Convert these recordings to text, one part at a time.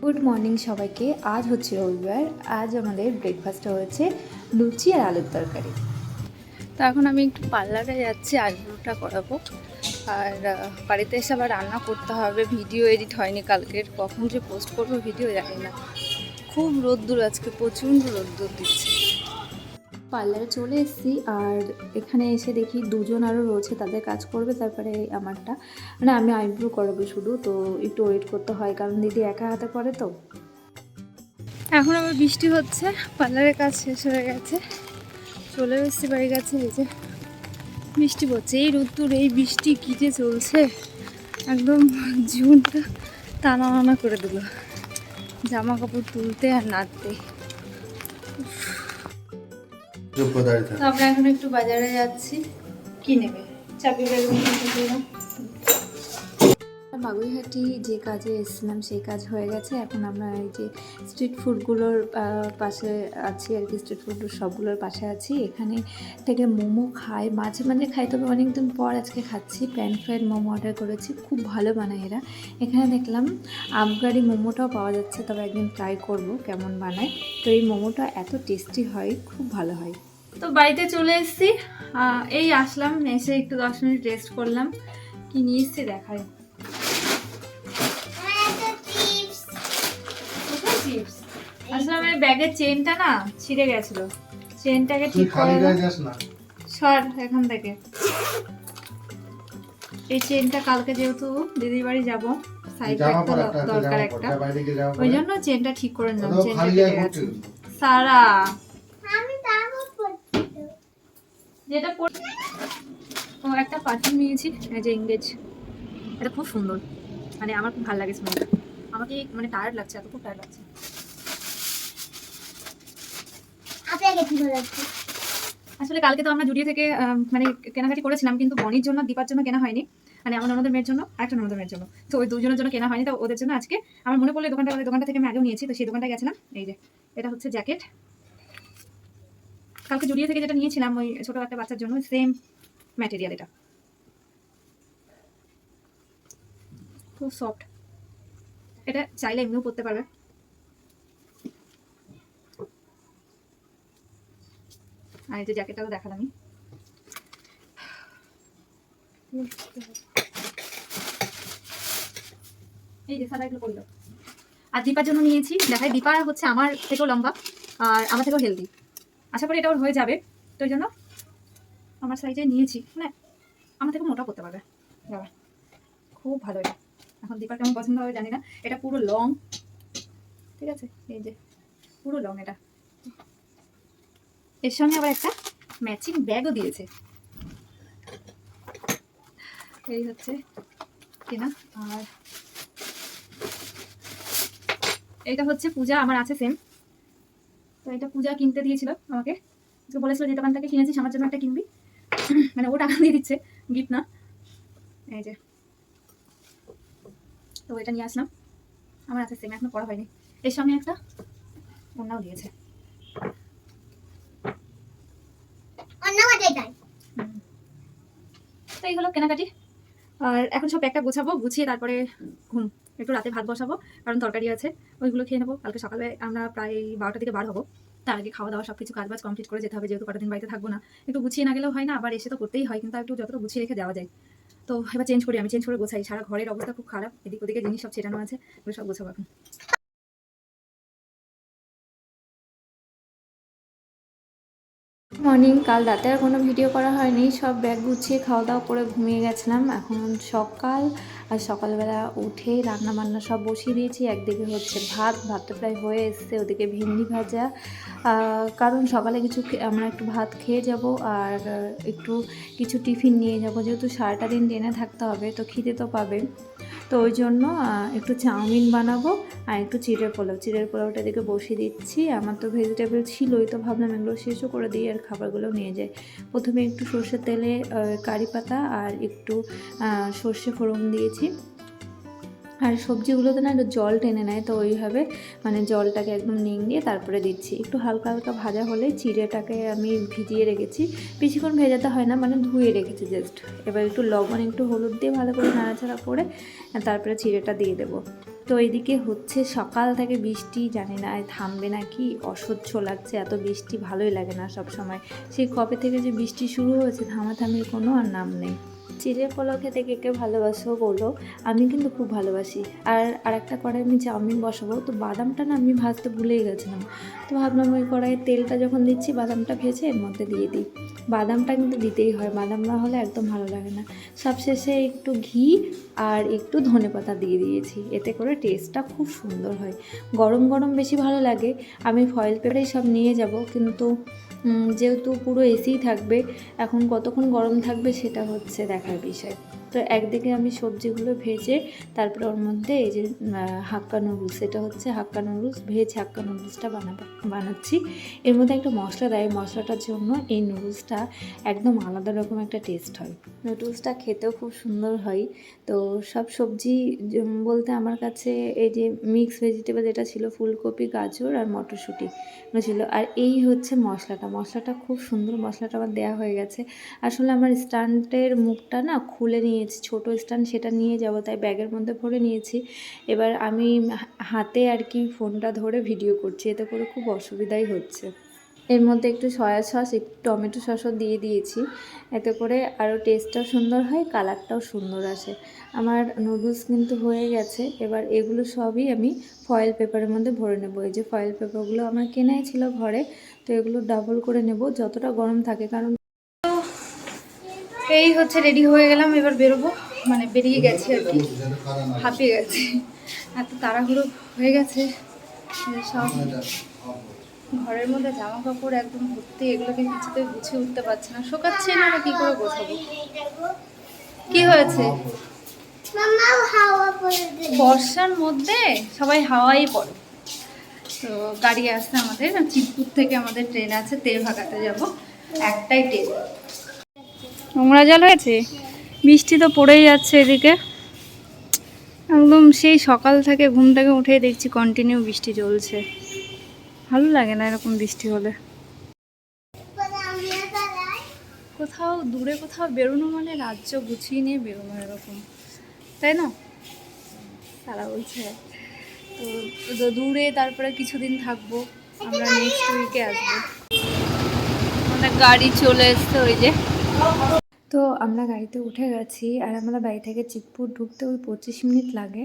Good morning সবাইকে। আজ হচ্ছে রবিবার। আজ আমাদের ব্রেকফাস্টে হয়েছে লুচি আর আলুর তরকারি। তো এখন আমি একটু পার্লারে যাচ্ছি, আইব্রোটা করাবো। আর বাড়িতে এসে আবার রান্না করতে হবে। ভিডিও এডিট হয়নি কালকের, কখন যে পোস্ট করবো ভিডিও জানি না। খুব রোদ্দুর, আজকে প্রচণ্ড রোদ্দুর দিচ্ছে। পার্লারে চলে এসেছি আর এখানে এসে দেখি দুজন আরও রয়েছে, তাদের কাজ করবে, তারপরে আমারটা মানে আমি আইব্রো করাবো শুধু। তো একটু ওয়েট করতে হয় কারণ দিদি একা হাতে করে তো। এখন আবার বৃষ্টি হচ্ছে, পার্লারের কাজ শেষ হয়ে গেছে, চলে এসেছি বাড়ির কাছে। এই যে বৃষ্টি পড়ছে, এই রোদ্দুর এই বৃষ্টি কী যে চলছে, একদম জীবনটা টানা টানা করে দিল, জামা কাপড় তুলতে আর নাড়তে। আমরা এখন একটু বাজারে যাচ্ছি। কি নেবে? চাবি বের। বাগুইহাটি যে কাজে এসেছিলাম সেই কাজ হয়ে গেছে। এখন আমরা এই যে স্ট্রিট ফুডগুলোর পাশে আছি আর কি, স্ট্রিট ফুড সবগুলোর পাশে আছি। এখানে থেকে মোমো খাই, মাঝে মাঝে খাই, তবে অনেকদিন পর আজকে খাচ্ছি। প্যান ফ্রাইড মোমো অর্ডার করেছি, খুব ভালো বানায় এরা। এখানে দেখলাম আফগারি মোমোটাও পাওয়া যাচ্ছে, তবে একদিন ট্রাই করব কেমন বানায়। তো এই মোমোটা এত টেস্টি হয়, খুব ভালো হয়। তো বাড়িতে চলে এসেছি, এই আসলাম, এসে একটু 10 মিনিট রেস্ট করলাম। কি নিয়ে এসছি দেখাই। আসলে আমার ব্যাগের চেনটা না ছিঁড়ে গেছিল, চেনটাকে ঠিক করে সর এখান থেকে। এই চেনটা কালকে যেহেতু দিদির বাড়ি যাবো, সাইড ব্যাগ তো দরকার একটা, ওই জন্য চেনটা ঠিক করে নিলাম। চেনটা কেটে গেছে। সারা যেটা ও একটা পারফিউম নিয়েছি, এই যে এঙ্গেজ, এটা খুব সুন্দর, মানে আমার খুব ভালো লাগে স্মেলটা। আমাকে মানে টায়ার্ড লাগছে, এত খুব টায়ার্ড লাগছে। আসলে কালকে তো আমরা জুডিও থেকে মানে কেনাকাটি করেছিলাম, কিন্তু বনির জন্য দীপার জন্য কেনা হয়নি, মানে আমার ননদের মেয়ের জন্য আর একটা ননদের মেয়ের জন্য। তো ওই দুজনের জন্য কেনা হয়নি, তো ওদের জন্য আজকে আমার মনে পড়লো দোকানটা থেকে আমি আগেও নিয়েছি, তো সেই দোকানটা গেছিলাম। এই যে এটা হচ্ছে জ্যাকেট, কালকে জুডিও থেকে যেটা নিয়েছিলাম ওই ছোট একটা বাচ্চার জন্য, সেম ম্যাটেরিয়াল, এটা খুব সফট। এটা চাইলে এমনিও পরতে পারবে। আর এই যে জ্যাকেটটাও দেখালাম। এই যে সাদা এগুলো পরলো। আর দীপার জন্য নিয়েছি, দেখাই, দীপা হচ্ছে আমার থেকেও লম্বা আর আমার থেকেও হেলদি, আশা করি এটা ওর হয়ে যাবে। তো ওই জন্য আমার সাইজে নিয়েছি, মানে আমার থেকে মোটা করতে পারবে বাবা, খুব ভালো। এটা এখন দীপার কেমন পছন্দ হবে জানি না। এটা পুরো লং, ঠিক আছে, এই যে পুরো লং। এটা এর সঙ্গে আবার একটা ম্যাচিং ব্যাগও দিয়েছে। এই হচ্ছে কেনা। আর এইটা হচ্ছে পূজা, আমার আছে সেম। তো এটা পূজা কিনতে দিয়েছিল আমাকে, বলেছিল যে দোকান থেকে কিনেছিস আমার জন্য একটা কিনবি, মানে ও টাকা দিয়ে দিচ্ছে, গিফট না। এই যে, তো এটা নিয়ে আসলাম, আমার আছে সেম, এখনো পড়া হয়নি। এর সঙ্গে একটা ওড়নাও দিয়েছে। তো এইগুলো কেনাকাটি। আর এখন সব একটা গোছাবো, গুছিয়ে তারপরে ঘুম, একটু রাতে ভাত বসাবো, কারণ তরকারি আছে, ওইগুলো খেয়ে নেবো। কালকে সকালে আমরা প্রায় 12টার দিকে বার হবো, তার আগে খাওয়া দাওয়া সবকিছু কাজবাজ কমপ্লিট করে যেতে হবে, যেহেতু কটা দিন বাড়িতে থাকবো না। একটু গুছিয়ে না গেলেও হয় না, আবার এসে তো করতেই হয়, কিন্তু একটু যতটা গুছিয়ে রেখে দেওয়া যায়। তো এবার চেঞ্জ করি, আমি চেঞ্জ করে গোছাই। সারা ঘরের অবস্থা খুব খারাপ, এদিক ওদিকে জিনিস সব ছেটানো আছে, ওগুলো সব গোছাবো এখন। মর্নিং, কাল রাতে আর কোনো ভিডিও করা হয়নি, সব ব্যাগ গুছিয়ে খাওয়া দাওয়া করে ঘুমিয়ে গেছিলাম। এখন সকাল, আর সকালবেলা উঠে রান্না বান্না সব বসিয়ে দিয়েছি। একদিকে হচ্ছে ভাতটা প্রায় হয়ে এসছে, ওদিকে ভেন্ডি ভাজা, কারণ সকালে কিছু আমরা একটু ভাত খেয়ে যাব আর একটু কিছু টিফিন নিয়ে যাব, যেহেতু সারাটা দিন ট্রেনে থাকতে হবে, তো খিদে তো পাবে। তো ওই জন্য একটু চাউমিন বানাবো আর একটু চিড়ের পোলাওটা দিকে বসিয়ে দিচ্ছি। আমার তো ভেজিটেবল ছিলই, তো ভাবলাম এগুলো শেষও করে দিই আর খাবারগুলো নিয়ে যাই। প্রথমে একটু সর্ষের তেলে কারি পাতা আর একটু সর্ষে ফোড়ন দিয়েছি। আর সবজিগুলোতে না একটু জল টেনে নেয়, তো ওইভাবে মানে জলটাকে একদম নিংড়িয়ে তারপরে দিচ্ছি। একটু হালকা হালকা ভাজা হলে চিড়েটাকে আমি ভিজিয়ে রেখেছি, বেশিক্ষণ ভেজাতে হয় না, মানে ধুয়ে রেখেছি জাস্ট। এবার একটু লবণ একটু হলুদ দিয়ে ভালো করে নাড়াচাড়া করে তারপরে চিড়েটা দিয়ে দেবো। তো এইদিকে হচ্ছে সকাল থেকে বৃষ্টি, জানি না থামবে নাকি, অসহ্য লাগছে, এত বৃষ্টি ভালোই লাগে না সব সময়। সেই কবে থেকে যে বৃষ্টি শুরু হয়েছে থামাথামির কোনো আর নাম নেই। চিড়ের পোলাও খেতে কে কে ভালোবাসো বলো, আমি কিন্তু খুব ভালোবাসি। আর আরেকটা কড়াই আমি চাউমিন বসাবো, তো বাদামটা না আমি ভাজতে ভুলেই গেছিলাম। তো ভাবলাম ওই কড়াইয়ে তেলটা যখন দিচ্ছি বাদামটা ভেজে এর মধ্যে দিয়ে দিই। বাদামটা কিন্তু দিতেই হয়, বাদাম না হলে একদম ভালো লাগে না। সবশেষে একটু ঘি আর একটু ধনেপাতা দিয়ে দিয়েছি, এতে করে টেস্টটা খুব সুন্দর হয়। গরম গরম বেশি ভালো লাগে। আমি ফয়েল পেপারেই সব নিয়ে যাব, কিন্তু যেহেতু পুরো এসিই থাকবে, এখন কতক্ষণ গরম থাকবে সেটা হচ্ছে দেখার বিষয়। তো একদিকে আমি সবজিগুলো ভেজে তারপরে ওর মধ্যে এই যে হাক্কা নুডলস, এটা হচ্ছে হাক্কা নুডলস, ভেজ হাক্কা নুডলসটা বানাচ্ছি। এর মধ্যে একটা মশলা দেয়, মশলাটার জন্য এই নুডলসটা একদম আলাদা রকম একটা টেস্ট হয়। নুডলসটা খেতেও খুব সুন্দর হয়। তো সব সবজি বলতে আমার কাছে এই যে মিক্স ভেজিটেবল যেটা ছিল, ফুলকপি, গাজর আর মটরশুঁটি ছিল। আর এই হচ্ছে মশলাটা খুব সুন্দর, মশলাটা আমার দেওয়া হয়ে গেছে। আসলে আমার স্ট্যান্ডের মুখটা না খুলে নিয়েছি, ছোটো স্ট্যান্ড, সেটা নিয়ে যাব, তাই ব্যাগের মধ্যে ভরে নিয়েছি। এবার আমি হাতে আর কি ফোনটা ধরে ভিডিও করছি, এতে করে খুব অসুবিধাই হচ্ছে। এর মধ্যে একটু সয়া সস, একটু টমেটো সসও দিয়ে দিয়েছি, এতে করে আরও টেস্টটাও সুন্দর হয়, কালারটাও সুন্দর আসে। আমার নুডলস কিন্তু হয়ে গেছে। এবার এগুলো সবই আমি ফয়েল পেপারের মধ্যে ভরে নেব। এই যে ফয়েল পেপারগুলো আমার কেনাই ছিল ঘরে, তো এগুলো ডাবল করে নেব যতটা গরম থাকে, কারণ এই হচ্ছে রেডি হয়ে গেলাম, এবার বেরোবো, মানে বেরিয়ে গেছি আর কি, হাঁপিয়ে গেছি, এত তাড়াহুড়ো হয়ে গেছে যে সব ঘরের মধ্যে জামা কাপড় একদম ভর্তি, এগুলোকে কিছুতে গুছিয়ে উঠতে পারছি না, শোকাচ্ছি না, কি করে গোছাবো। কি হয়েছে? বর্ষার মধ্যে সবাই হাওয়াই পড়ে। তো গাড়ি আসছে আমাদের, চিতপুর থেকে আমাদের ট্রেন আছে, তেরভাগাতে যাব, একটাই ট্রেন। নোংরা জল হয়েছে, বৃষ্টি তো পড়েই যাচ্ছে এদিকে, একদম সেই সকাল থেকে ঘুম থেকে উঠে দেখছি কন্টিনিউ বৃষ্টি চলছে। ভালো লাগে না এরকম বৃষ্টি হলে। কোথাও দূরে কোথাও বেরোনো মানে রাজ্য গুছিয়ে নিয়ে বেরোনো এরকম, তাই না? তারা বলছে তো দূরে, তারপরে কিছুদিন থাকবো, আমরা নেক্সট উইকে আসবো। আমাদের গাড়ি চলে এসছে, ওই যে। তো আমরা গাড়িতে উঠে গেছি, আর আমরা বাড়ি থেকে চিতপুর ঢুকতে ওই 25 মিনিট লাগে।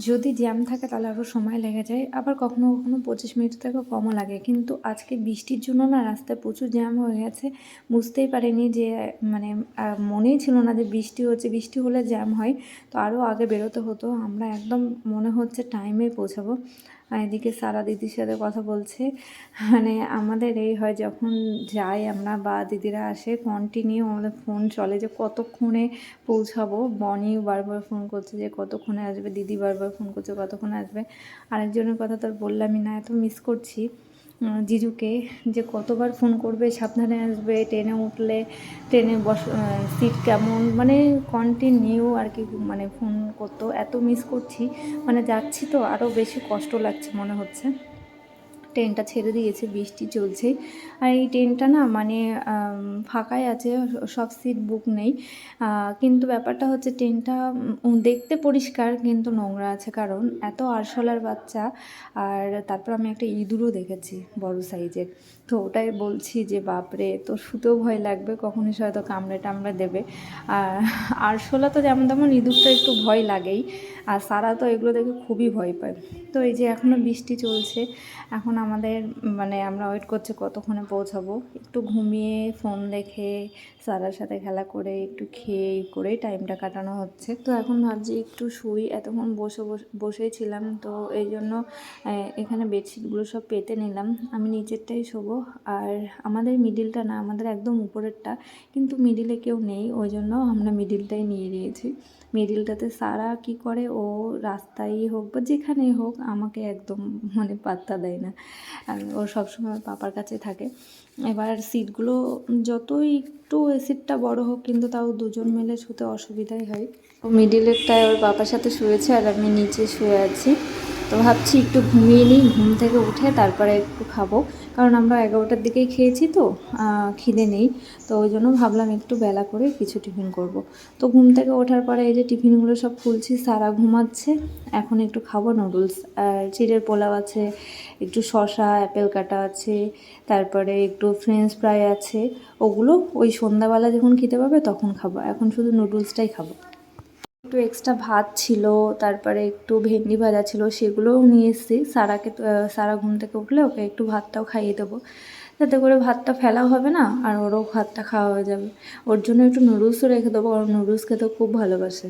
যদি জ্যাম থাকে তাহলে আরও সময় লেগে যায়, আবার কখনো কখনো 25 মিনিট থেকেও কমও লাগে। কিন্তু আজকে বৃষ্টির জন্য না রাস্তায় প্রচুর জ্যাম হয়ে গেছে, বুঝতেই পারিনি যে, মানে মনেই ছিল না যে বৃষ্টি হচ্ছে, বৃষ্টি হলে জ্যাম হয়। তো আরও আগে বেরোতে হতো, আমরা একদম মনে হচ্ছে টাইমে পৌঁছাবো। আর এদিকে সারা দিদির সাথে কথা বলছে, মানে আমাদের এই হয় যখন যাই আমরা বা দিদিরা আসে, কন্টিনিউ আমাদের ফোন চলে যে কতক্ষণে পৌঁছাবো। বনি বারবার ফোন করছে যে কতক্ষণে আসবে, দিদি বারবার ফোন করছে কতক্ষণে আসবে। আরেকজনের কথা তো বললামই না, এত মিস করছি জিজুকে, যে কতবার ফোন করবে, সাবধানে আসবে, ট্রেনে উঠলে ট্রেনে সিট কেমন, মানে কন্টিনিউ আর কি, মানে ফোন করতো। এত মিস করছি, মানে যাচ্ছি তো আরও বেশি কষ্ট লাগছে মনে হচ্ছে। ট্রেনটা ছেড়ে দিয়েছে, বৃষ্টি চলছে, আর এই ট্রেনটা না মানে ফাঁকাই আছে, সব সিট বুক নেই। কিন্তু ব্যাপারটা হচ্ছে ট্রেনটা দেখতে পরিষ্কার কিন্তু নোংরা আছে, কারণ এত আরশোলার বাচ্চা। আর তারপর আমি একটা ইঁদুরও দেখেছি বড় সাইজের, তো ওটাই বলছি যে বাপরে, তো শুতেও ভয় লাগবে, কখন এসে হয়তো কামড়ে টামড়ে দেবে। আর আরশোলা তো যেমন তেমন, ইঁদুরটা একটু ভয় লাগেই, আর সারা তো এগুলো দেখে খুবই ভয় পায়। তো এই যে এখনও বৃষ্টি চলছে, এখন আমাদের মানে আমরা ওয়েট করছি কতক্ষণে পৌঁছাবো। একটু ঘুমিয়ে ফোন দেখে সারার সাথে খেলা করে একটু খেয়ে করেই টাইমটা কাটানো হচ্ছে। তো এখন ভাবছি একটু শুই, এতক্ষণ বসেই ছিলাম, তো এই জন্য এখানে বেডশিটগুলো সব পেতে নিলাম, আমি নিচেরটাই শোবো। আর আমাদের মিডিলটা না, আমাদের একদম উপরেরটা, কিন্তু মিডিলে কেউ নেই, ওই জন্য আমরা মিডিলটাই নিয়ে নিয়েছি। মিডিলটাতে সারা কি করে, ও রাস্তায় হোক বা যেখানেই হোক আমাকে একদম মানে পাত্তা দেয় না, আর ও সবসময় পাপার কাছে থাকে। এবার সিটগুলো যতই একটু সিটটা বড় হোক, কিন্তু তাও দুজন মিলে শুতে অসুবিধাই হয়। ও মিডিলেরটায় ওর পাপার সাথে শুয়েছে, আর আমি নিচে শুয়ে আছি। তো ভাবছি একটু ঘুমিয়ে নিই, ঘুম থেকে উঠে তারপরে একটু খাবো, কারণ আমরা 11টার দিকেই খেয়েছি তো খিদে নেই। তো ওই জন্য ভাবলাম একটু বেলা করে কিছু টিফিন করব। তো ঘুম থেকে ওঠার পরে এই যে টিফিনগুলো সব খুলছি, সারা ঘুমাচ্ছে। এখন একটু খাবো নুডলস, আর চিড়ের পোলাও আছে, একটু শসা অ্যাপেল কাটা আছে, তারপরে একটু ফ্রেঞ্চ ফ্রাই আছে। ওগুলো ওই সন্ধ্যাবেলা যখন খেতে পাবে তখন খাবো, এখন শুধু নুডলসটাই খাবো। একটু এক্সট্রা ভাত ছিল, তারপরে একটু ভেন্ডি ভাজা ছিল, সেগুলোও নিয়ে এসেছি। সারা ঘুম থেকে উঠলে ওকে একটু ভাতটাও খাইয়ে দেবো, যাতে করে ভাতটা ফেলাও হবে না আর ওরও ভাতটা খাওয়া হয়ে যাবে। ওর জন্য একটু নুডলসও রেখে দেবো, কারণ নুডলস খেতে খুব ভালোবাসে।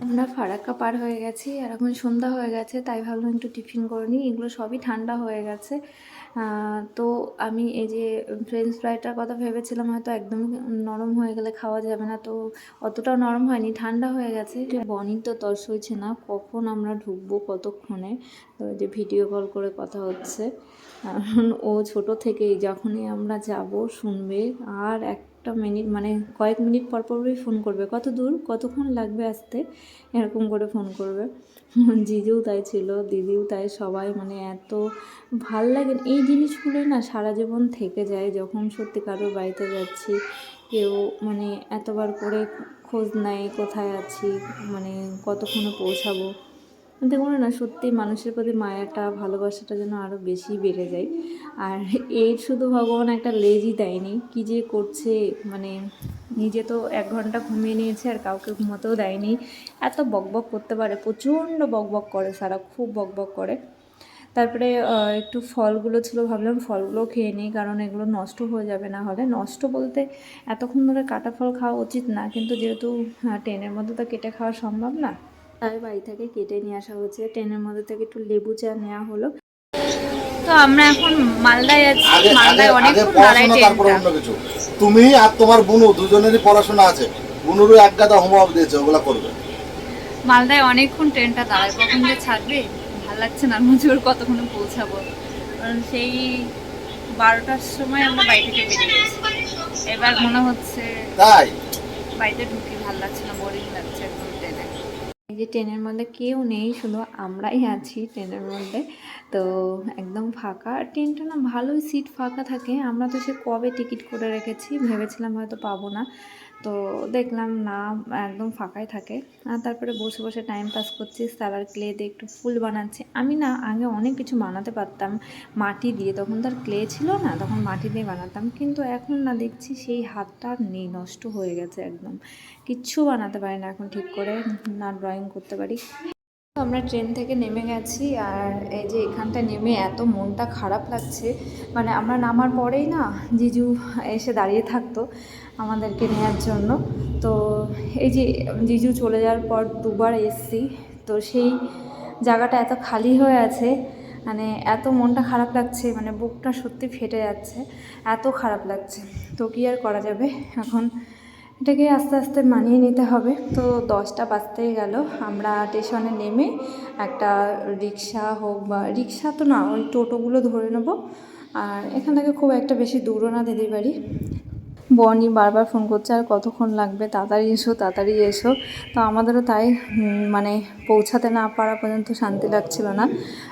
আমরা ফারাক্কা পার হয়ে গেছি আর এখন সন্ধ্যা হয়ে গেছে, তাই ভাবলাম একটু টিফিন করে নিই। এগুলো সবই ঠান্ডা হয়ে গেছে। তো আমি এই যে ফ্রেঞ্চ ফ্রাইটার কথা ভেবেছিলাম হয়তো একদমই নরম হয়ে গেলে খাওয়া যাবে না, তো অতটাও নরম হয়নি, ঠান্ডা হয়ে গেছে। বনির তো তর সইছে না, কখন আমরা ঢুকবো কতক্ষণে। তো যে ভিডিও কল করে কথা হচ্ছে, কারণ ও ছোট থেকেই যখনই আমরা যাব শুনবে, আর একটা মিনিট মানে কয়েক মিনিট পর পরই ফোন করবে, কত দূর, কতক্ষণ লাগবে আসতে, এরকম করে ফোন করবে। জিজুও তাই ছিল, দিদিও তাই, সবাই মানে এত ভাল লাগে এই জিনিসগুলোই না, সারা জীবন থেকে যায়। যখন সত্যি কারোর বাড়িতে যাচ্ছি, কেউ মানে এতবার করে খোঁজ নেয় কোথায় আছি, মানে কতক্ষণে পৌঁছাবো, দেখুন না, সত্যি মানুষের প্রতি মায়াটা ভালোবাসাটা যেন আরও বেশি বেড়ে যায়। আর এর শুধু ভগবান একটা লেজই দেয়নি, কী যে করছে, মানে নিজে তো 1 ঘন্টা ঘুমিয়ে নিয়েছে আর কাউকে ঘুমাতেও দেয়নি। এত বকবক করতে পারে, প্রচণ্ড বকবক করে, সারা খুব বকবক করে। তারপরে একটু ফলগুলো ছিল, ভাবলাম ফলগুলো খেয়ে নিই, কারণ এগুলো নষ্ট হয়ে যাবে না হলে। নষ্ট বলতে এতক্ষণ ধরে কাটা ফল খাওয়া উচিত না, কিন্তু যেহেতু ট্রেনের মধ্যে তো কেটে খাওয়া সম্ভব না, তাই বাড়ি থেকে কেটে নিয়ে আসা হচ্ছে। ট্রেনের মধ্যে থেকে একটু লেবু চা নেওয়া হলো। তো আমরা এখন মালদায় আছি, মালদায় অনেকক্ষণ দাঁড়ায় ট্রেনটা। তুমি আর তোমার বুনু দুজনেরই পড়াশোনা আছে, বুনুরও এক গাদা হোমওয়ার্ক দিয়েছে, ওগুলা করবে। মালদায় অনেকক্ষণ ট্রেনটা দাঁড়ায়, কখন যে ছাড়বে ভালো লাগছে না, মজুর কতক্ষণে পৌঁছাবো, কারণ সেই 12টার সময় আমরা বাড়ি থেকে বেরিয়ে গেছি। এবার মনে হচ্ছে তাই বাড়িতে ঢুকি, ভালো লাগছে না, বোরিং লাগছে একদম ট্রেনে। এই যে ট্রেনের মধ্যে কেউ নেই, শুধু আমরাই আছি ট্রেনের মধ্যে। তো একদম ফাঁকা ট্রেনটা, না ভালোই সিট ফাঁকা থাকে। আমরা তো সে কবে টিকিট করে রেখেছি, ভেবেছিলাম হয়তো পাবো না, তো দেখলাম না, একদম ফাঁকাই থাকে। আর তারপরে বসে বসে টাইম পাস করছি, সারার ক্লে দিয়ে একটু ফুল বানাচ্ছি। আমি না আগে অনেক কিছু বানাতে পারতাম মাটি দিয়ে, তখন তার ক্লে ছিল না, তখন মাটি দিয়ে বানাতাম, কিন্তু এখন না দেখছি সেই হাতটা আর নেই, নষ্ট হয়ে গেছে একদম, কিচ্ছু বানাতে পারি না এখন ঠিক করে, না ড্রয়িং করতে পারি। আমরা ট্রেন থেকে নেমে গেছি, আর এই যে এখানটা নেমে এত মনটা খারাপ লাগছে। মানে আমরা নামার পরেই না জিজু এসে দাঁড়িয়ে থাকতো আমাদেরকে নেওয়ার জন্য। তো এই যে জিজু চলে যাওয়ার পর দুবার এসছি, তো সেই জায়গাটা এত খালি হয়ে আছে, মানে এত মনটা খারাপ লাগছে, মানে বুকটা সত্যি ফেটে যাচ্ছে, এত খারাপ লাগছে। তো কী আর করা যাবে, এখন এটাকে আস্তে আস্তে মানিয়ে নিতে হবে। তো 10টা বাজতেই গেল, আমরা স্টেশনে নেমে একটা রিক্সা হোক বা রিক্সা তো না, ওই টোটোগুলো ধরে নেবো। আর এখান থেকে খুব একটা বেশি দূরও না দিদির বাড়ি। বনি বারবার ফোন করছে আর কতক্ষণ লাগবে, তাড়াতাড়ি এসো তাড়াতাড়ি এসো। তো আমাদেরও তাই মানে পৌঁছাতে না পারা পর্যন্ত শান্তি লাগছিল না।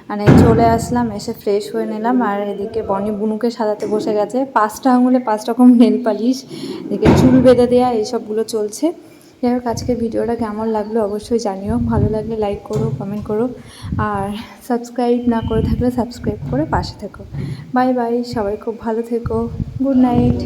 মানে চলে আসলাম, এসে ফ্রেশ হয়ে নিলাম। আর এদিকে বনি বুনুকে সাজাতে বসে গেছে, 5টা আঙুলে 5 রকম নেল পালিশ, এদিকে চুল বেঁধে দেওয়া, এইসবগুলো চলছে। যাই হোক, আজকের ভিডিওটা কেমন লাগলো অবশ্যই জানিও, ভালো লাগলে লাইক করো, কমেন্ট করো, আর সাবস্ক্রাইব না করে থাকলে সাবস্ক্রাইব করে পাশে থেকো। বাই বাই, সবাই খুব ভালো থেকো, গুড নাইট।